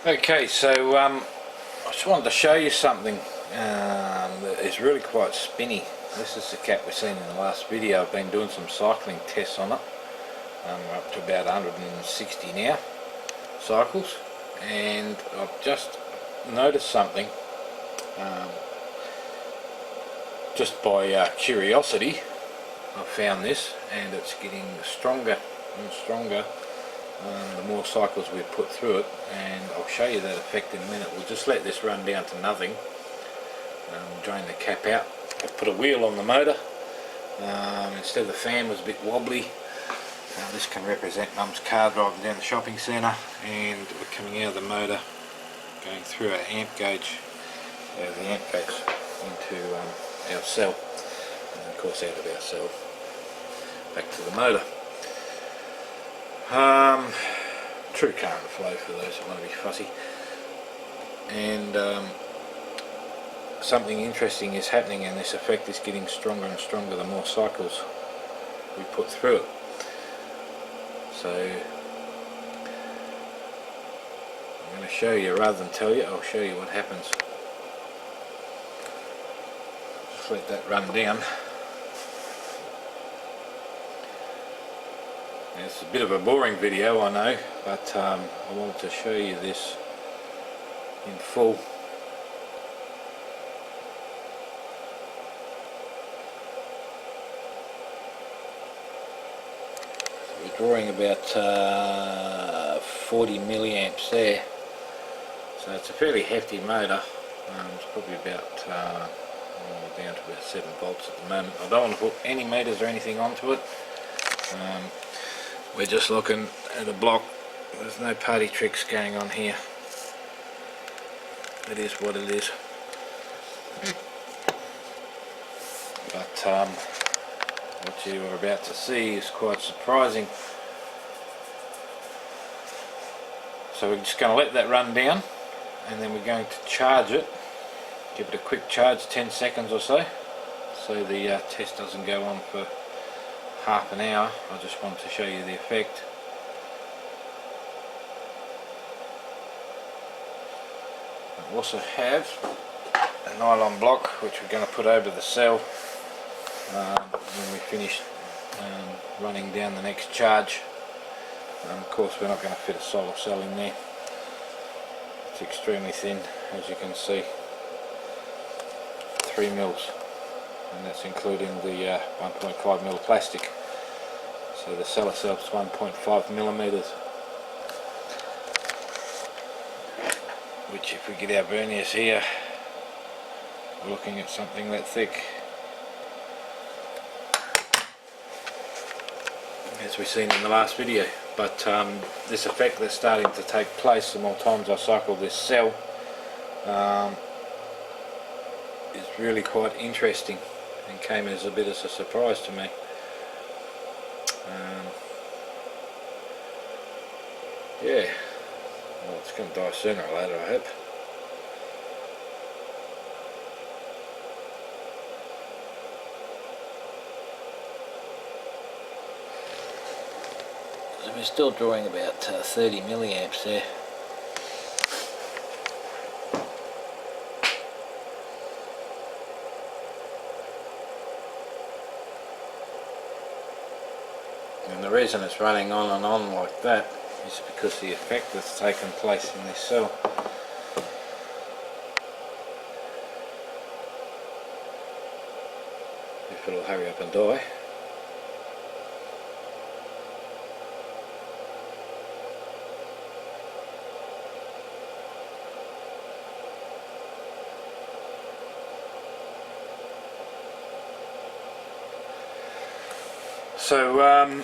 Okay, so I just wanted to show you something that is really quite spinny. This is the cat we've seen in the last video. I've been doing some cycling tests on it. We're up to about 160 now cycles, and I've just noticed something just by curiosity. I found this, and it's getting stronger and stronger the more cycles we put through it, and I'll show you that effect in a minute. We'll just let this run down to nothing, drain the cap out. I've put a wheel on the motor. Instead of the fan was a bit wobbly. This can represent Mum's car driving down the shopping centre, and we're coming out of the motor, going through our amp gauge, the amp gauge into our cell, and of course out of our cell back to the motor. True current flow for those who want to be fussy. And something interesting is happening, and this effect is getting stronger and stronger the more cycles we put through it. So I'm going to show you rather than tell you. I'll show you what happens. Just let that run down. It's a bit of a boring video, I know, but I wanted to show you this in full. So we're drawing about 40 milliamps there, so it's a fairly hefty motor. It's probably about down to about 7 volts at the moment. I don't want to put any meters or anything onto it. We're just looking at a block. There's no party tricks going on here. It is what it is. But what you are about to see is quite surprising. So we're just going to let that run down, and then we're going to charge it. Give it a quick charge, 10 seconds or so the test doesn't go on for half an hour. I just want to show you the effect. I also have a nylon block which we're going to put over the cell when we finish running down the next charge. Of course we're not going to fit a solar cell in there. It's extremely thin, as you can see, 3 mils. And that's including the 1.5 mil plastic. So the cell itself is 1.5 millimeters, which, if we get our verniers here, we're looking at something that thick, as we've seen in the last video. But this effect that's starting to take place the more times I cycle this cell is really quite interesting, and came as a bit of a surprise to me. Yeah, well, it's going to die sooner or later, I hope. So we're still drawing about 30 milliamps there. And the reason it's running on and on like that is because the effect that's taken place in this cell. If it'll hurry up and die. So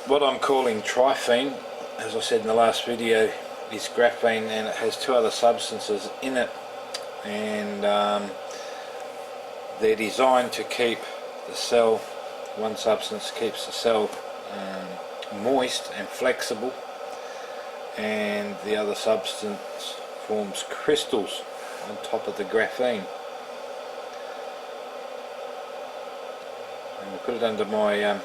what I'm calling triphene, as I said in the last video, is graphene, and it has 2 other substances in it, and they're designed to keep the cell, one substance keeps the cell moist and flexible, and the other substance forms crystals on top of the graphene. And we put it under my,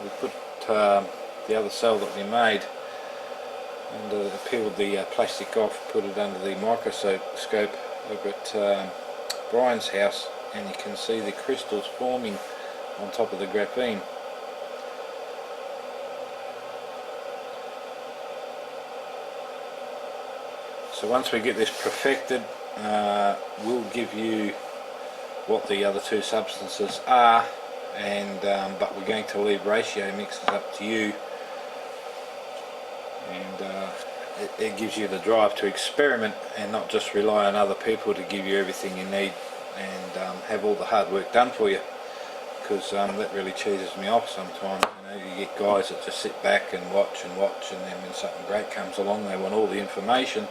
we put the other cell that we made and peeled the plastic off, put it under the microscope over at Brian's house, and you can see the crystals forming on top of the graphene. So once we get this perfected, we'll give you what the other two substances are, and but we're going to leave ratio mixes up to you, and it gives you the drive to experiment and not just rely on other people to give you everything you need and have all the hard work done for you, because that really cheeses me off sometimes. You know, you get guys that just sit back and watch, and then when something great comes along they want all the information,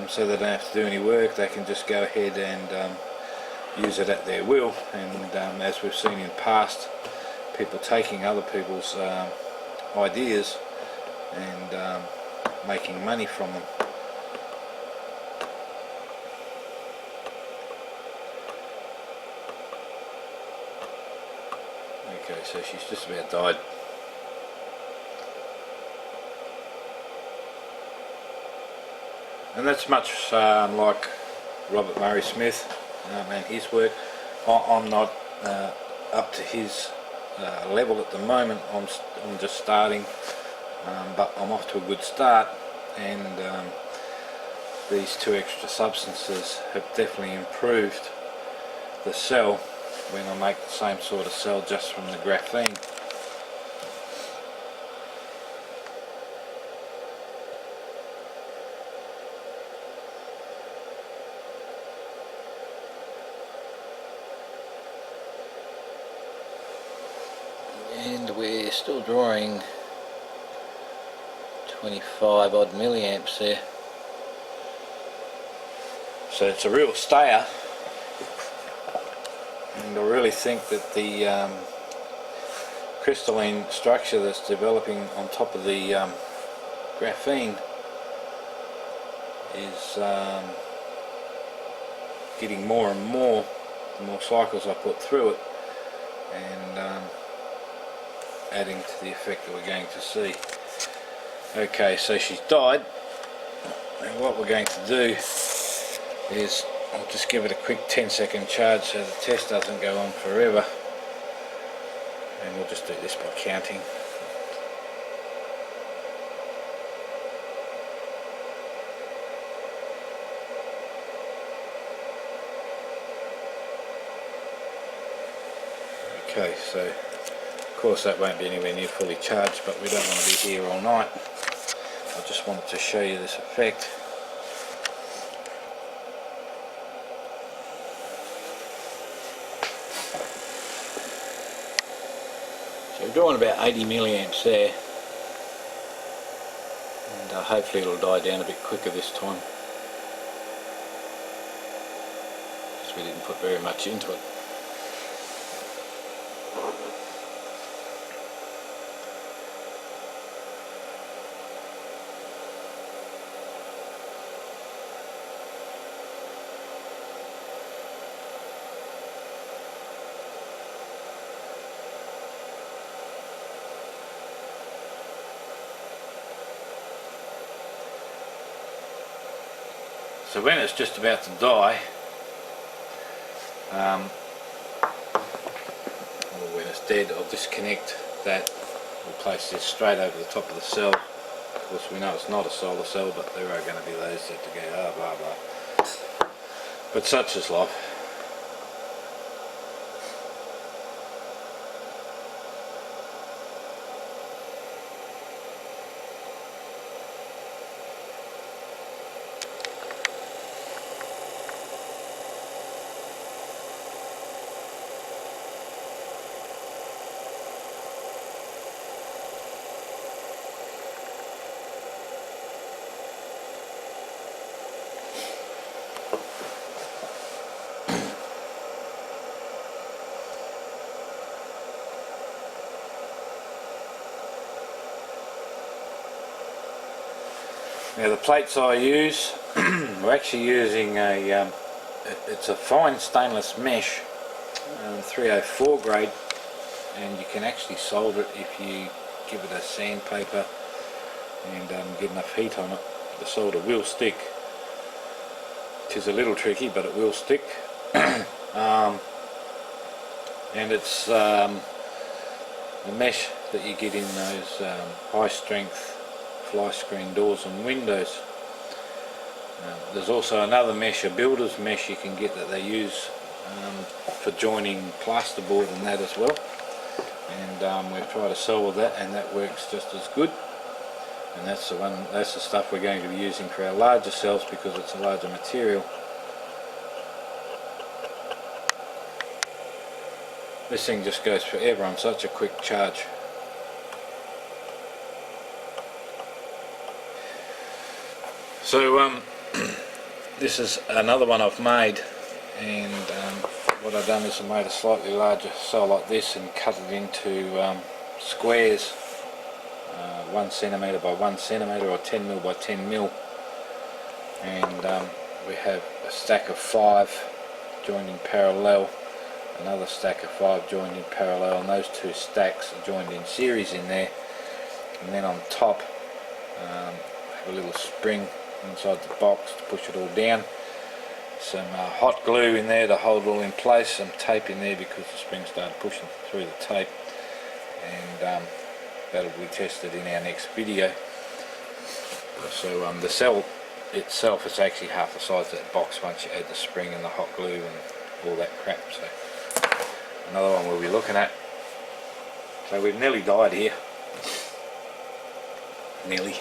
so they don't have to do any work. They can just go ahead and use it at their will, and as we've seen in past, people taking other people's ideas and making money from them. Okay, so she's just about died. And that's much like Robert Murray Smith and his work. I'm not up to his level at the moment. I'm just starting, but I'm off to a good start, and these two extra substances have definitely improved the cell when I make the same sort of cell just from the graphene. And we're still drawing 25 odd milliamps there, so it's a real stayer, and I really think that the crystalline structure that's developing on top of the graphene is getting more and more the more cycles I put through it, and adding to the effect that we're going to see. Okay, so she's died, and what we're going to do is I'll just give it a quick 10-second charge so the test doesn't go on forever, and we'll just do this by counting. Okay, so of course that won't be anywhere near fully charged, but we don't want to be here all night. I just wanted to show you this effect. So we're drawing about 80 milliamps there, and hopefully it'll die down a bit quicker this time, because we didn't put very much into it. So when it's just about to die, or when it's dead, I'll disconnect that. We'll place this straight over the top of the cell. Of course we know it's not a solar cell, but there are going to be those that go blah blah. But such is life. Now the plates I use, we're actually using it's a fine stainless mesh, 304 grade, and you can actually solder it if you give it a sandpaper and get enough heat on it. The solder will stick. It is a little tricky, but it will stick. And it's the mesh that you get in those high strength fly screen doors and windows. There's also another mesh, a builder's mesh you can get that they use for joining plasterboard and that as well, and we've tried to sell with that, and that works just as good. And that's the stuff we're going to be using for our larger cells because it's a larger material. This thing just goes forever on such a quick charge. So this is another one I've made, and what I've done is I made a slightly larger cell like this and cut it into squares, 1 centimetre by 1 centimetre or 10 mil by 10 mil, and we have a stack of 5 joined in parallel, another stack of 5 joined in parallel, and those 2 stacks are joined in series in there. And then on top have a little spring inside the box to push it all down, some hot glue in there to hold it all in place, some tape in there because the spring started pushing through the tape, and that'll be tested in our next video. So the cell itself is actually half the size of that box once you add the spring and the hot glue and all that crap. So another one we'll be looking at. So we've nearly died here. Nearly.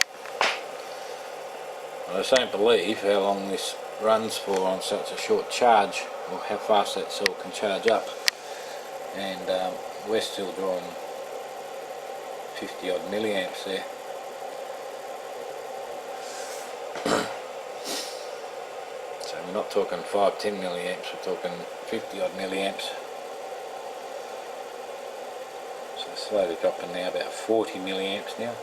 I just don't believe how long this runs for on such a short charge, or how fast that cell can charge up. And we're still drawing 50 odd milliamps there. So we're not talking 5-10 milliamps, we're talking 50 odd milliamps. So slowly dropping now about 40 milliamps now.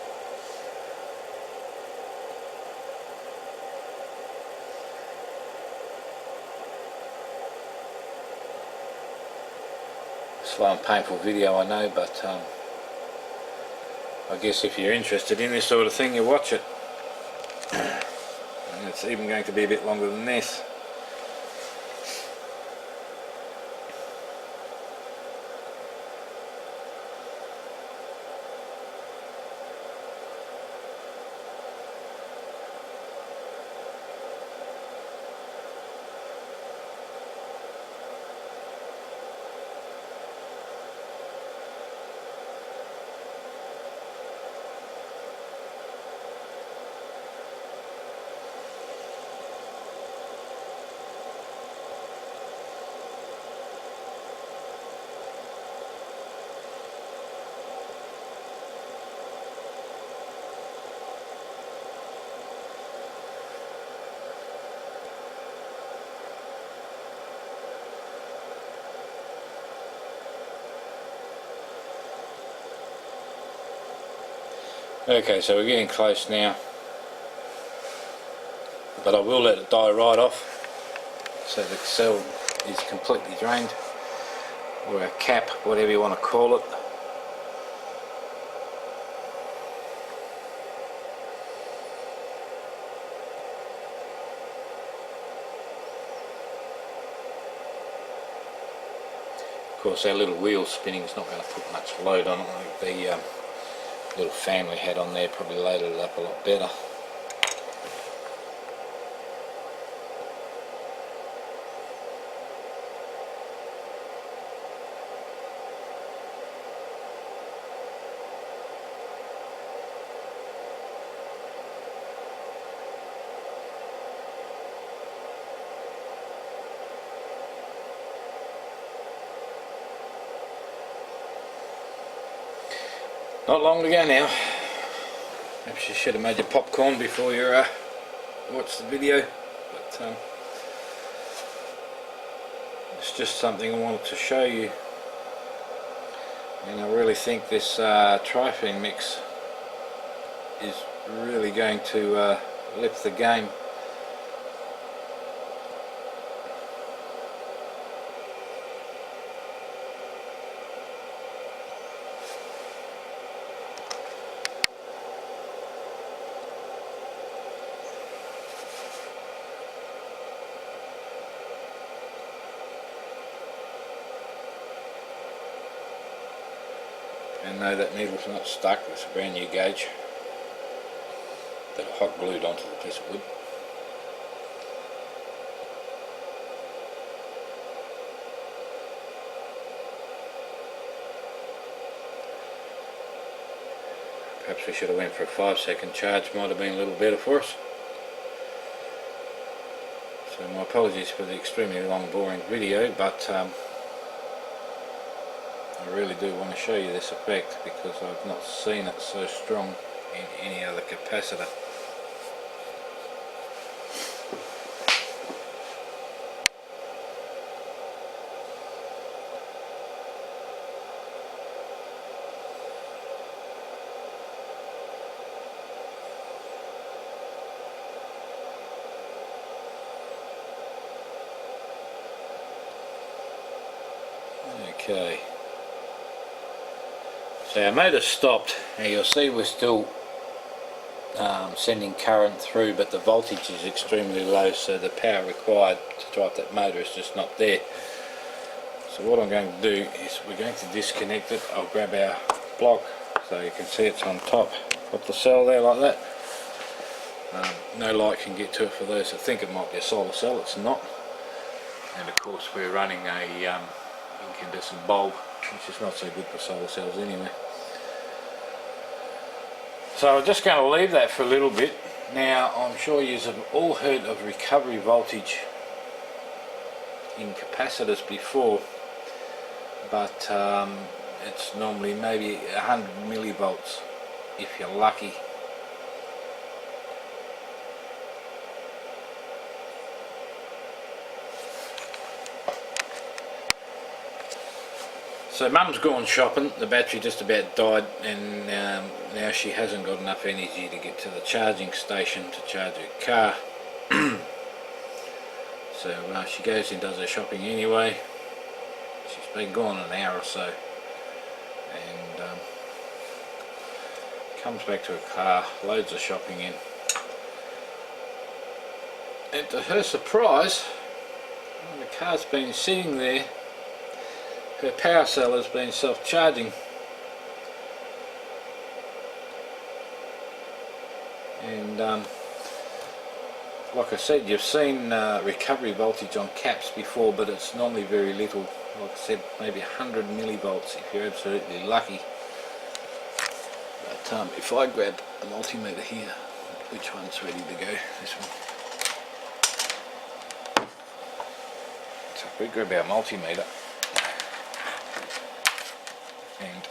Slow and painful video, I know, but I guess if you're interested in this sort of thing, you watch it. And it's even going to be a bit longer than this. Okay, so we're getting close now, but I will let it die right off so the cell is completely drained, or a cap, whatever you want to call it. Of course our little wheel spinning is not going to put much load on it. The little fan we had on there probably loaded it up a lot better. Not long to go now. Perhaps you should have made your popcorn before you watch the video, but it's just something I wanted to show you. And I really think this Triphene mix is really going to lift the game. and know that needle's not stuck. It's a brand new gauge that I hot glued onto the piece of wood. Perhaps we should have went for a 5-second charge, might have been a little better for us. So my apologies for the extremely long boring video, but I really do want to show you this effect because I've not seen it so strong in any other capacitor. Okay, so our motor stopped. Now you'll see we're still sending current through, but the voltage is extremely low, so the power required to drive that motor is just not there. So what I'm going to do is we're going to disconnect it. I'll grab our block so you can see it's on top of the cell there like that. No light can get to it for those that think it might be a solar cell. It's not. And of course we're running a incandescent bulb, which is not so good for solar cells anyway. So I'm just going to leave that for a little bit. Now I'm sure you've all heard of recovery voltage in capacitors before, but it's normally maybe 100 millivolts if you're lucky. So Mum's gone shopping, the battery just about died, and now she hasn't got enough energy to get to the charging station to charge her car. So she goes and does her shopping anyway. She's been gone an hour or so, and comes back to her car, loads her shopping in, and to her surprise, when the car's been sitting there, her power cell has been self-charging, and like I said, you've seen recovery voltage on caps before, but it's normally very little. Like I said, maybe 100 millivolts if you're absolutely lucky. But if I grab a multimeter here, which one's ready to go? This one. So if we grab our multimeter, and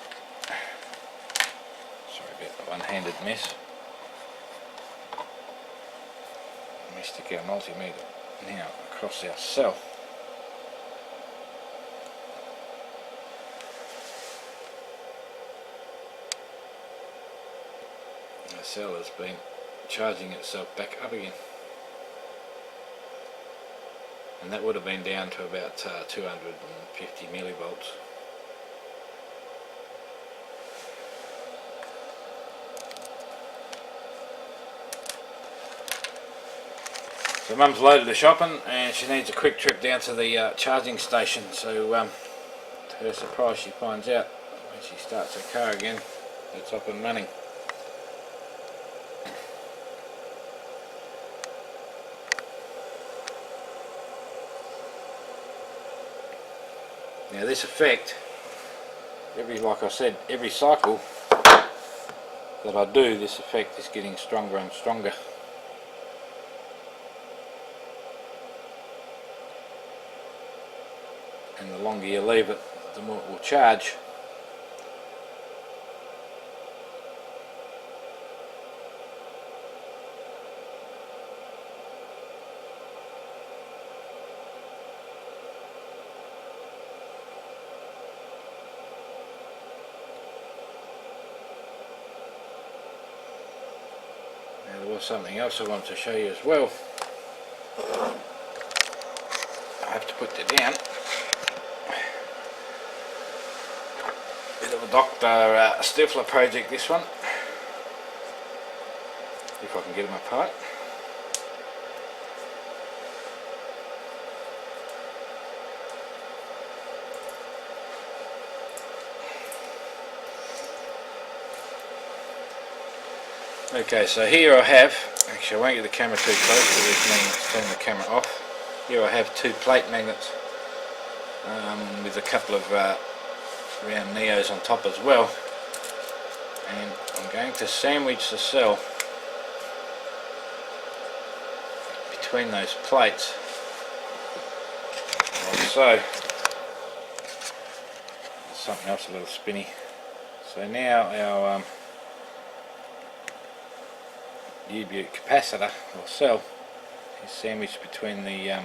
sorry about the one-handed mess. We stick our multimeter now across our cell. The cell has been charging itself back up again, and that would have been down to about 250 millivolts. So Mum's loaded her shopping and she needs a quick trip down to the charging station, so to her surprise she finds out when she starts her car again it's up and running. Now this effect, like I said, every cycle that I do, this effect is getting stronger and stronger. And the longer you leave it, the more it will charge. Now there was something else I wanted to show you as well. I have to put that down. Bit of a Dr. Stifler project, this one, if I can get them apart. Okay, so here I have, actually I won't get the camera too close because this means turn the camera off. Here I have two plate magnets with a couple of round neos on top as well, and I'm going to sandwich the cell between those plates like so. Something else a little spinny. So now our U-butte capacitor or cell is sandwiched between the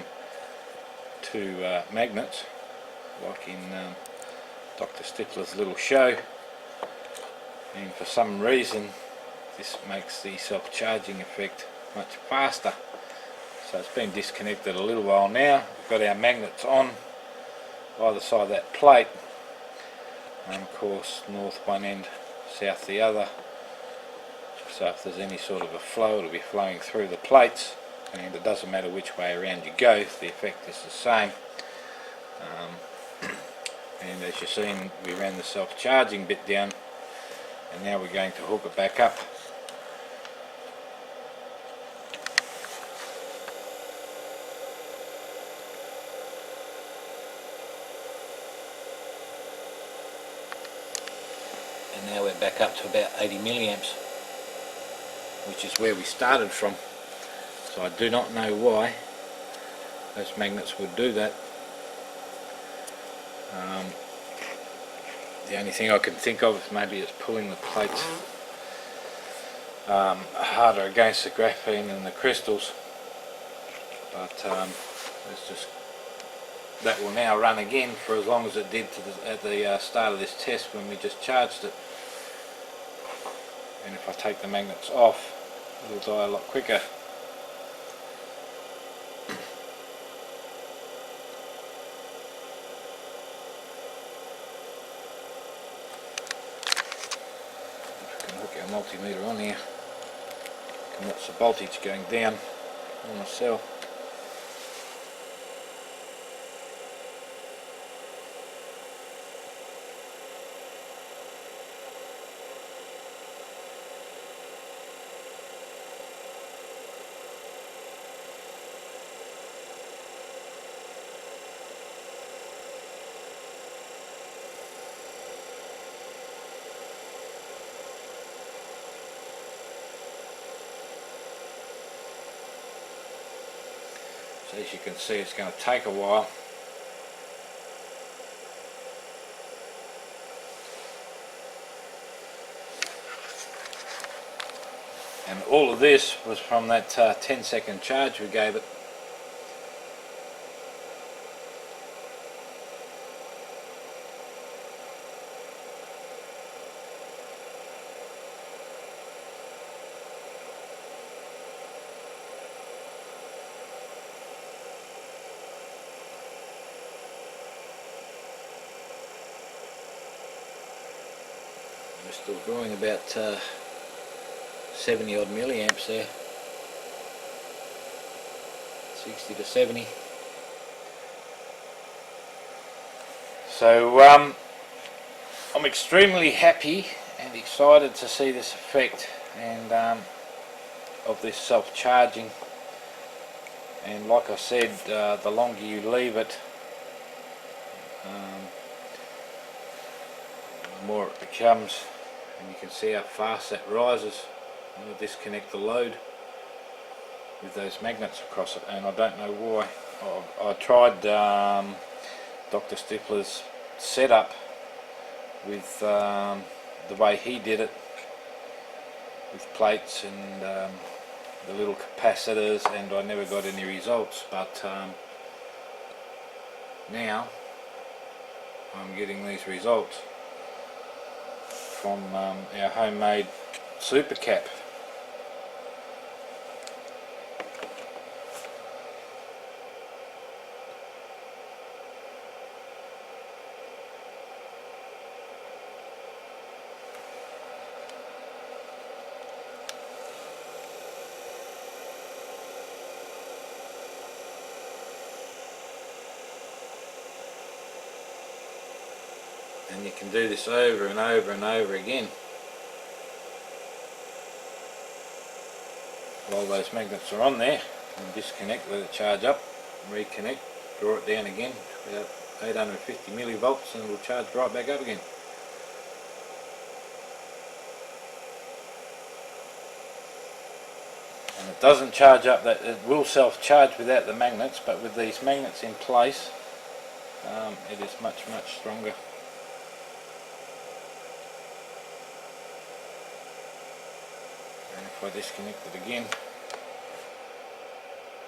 two magnets, like in Dr. Stifler's little show, and for some reason this makes the self-charging effect much faster. So it's been disconnected a little while now. We've got our magnets on either side of that plate, and of course north one end, south the other. So if there's any sort of a flow, it'll be flowing through the plates, and it doesn't matter which way around you go, the effect is the same. And as you've seen, we ran the self-charging bit down, and now we're going to hook it back up. And now we're back up to about 80 milliamps, which is where we started from. So I do not know why those magnets would do that. The only thing I can think of is maybe it's pulling the plates harder against the graphene and the crystals, but it's just, that will now run again for as long as it did at the start of this test when we just charged it. And if I take the magnets off, it'll die a lot quicker. If we can hook our multimeter on here, we can watch the voltage going down on the cell. So as you can see, it's going to take a while. And all of this was from that 10-second charge we gave it. We're still drawing about 70 odd milliamps there, 60 to 70. So I'm extremely happy and excited to see this effect and of this self-charging. And like I said, the longer you leave it, the more it becomes. And you can see how fast that rises. I'm going to disconnect the load with those magnets across it, and I don't know why. I tried Dr. Stifler's setup with the way he did it, with plates and the little capacitors, and I never got any results, but now I'm getting these results from our homemade super cap. And you can do this over and over and over again. while those magnets are on there, and disconnect, let it charge up, reconnect, draw it down again, about 850 millivolts, and it will charge right back up again. And it doesn't charge up, that it will self-charge without the magnets, but with these magnets in place, it is much stronger. And if I disconnect it again,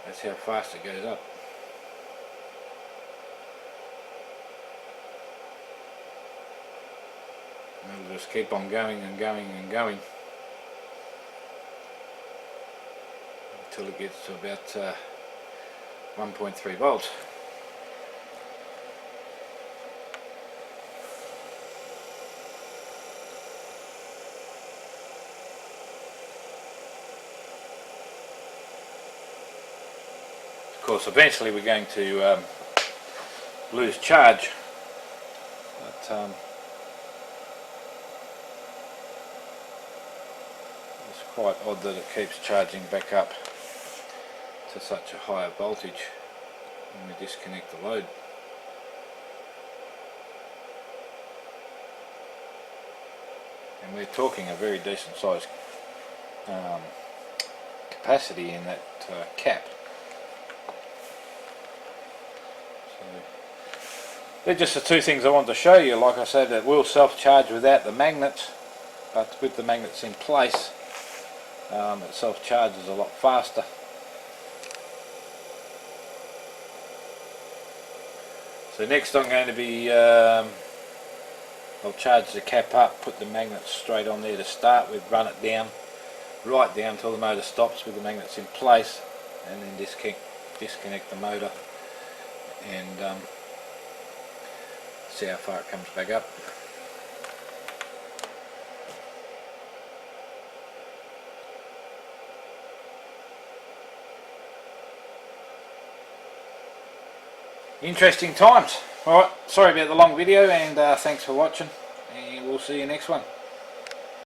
that's how fast it goes up. And it'll just keep on going and going and going until it gets to about 1.3 volts. Of course, eventually we're going to lose charge, but it's quite odd that it keeps charging back up to such a higher voltage when we disconnect the load. And we're talking a very decent sized capacity in that cap. They're just the two things I want to show you. Like I said, it will self-charge without the magnets, but with the magnets in place, it self-charges a lot faster. So next I'm going to be, I'll charge the cap up, put the magnets straight on there to start with, run it down, right down till the motor stops with the magnets in place, and then disconnect the motor and see how far it comes back up. Interesting times. Alright, sorry about the long video, and thanks for watching, and we'll see you next one.